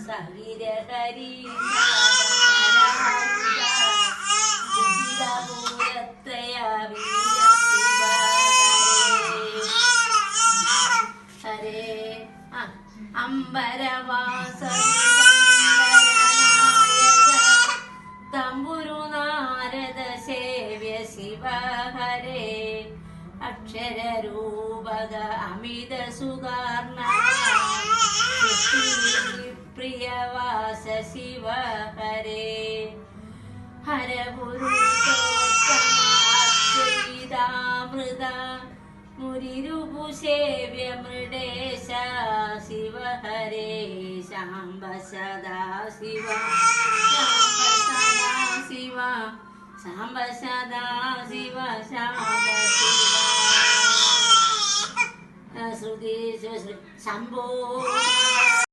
സഹിര ഹരി ഹരേ അംബരവാസ തമ്പുരു നാരദ സേവ്യ ശിവ ഹരേ അക്ഷരരൂപക അമിത സുഗാർണ പ്രിയവാസ ശിവ ഹരേ ഹരപുരുഷോത്തമ മുരിരുപുസേവ്യ മൃഡേശ ശിവ ഹരേ ശാംബ സദാ ശിവ ശാംബ സദാ ശിവ ശാംബ സദാ ശിവ ശാംബ ശിവ ശ്രുതി ശംഭോ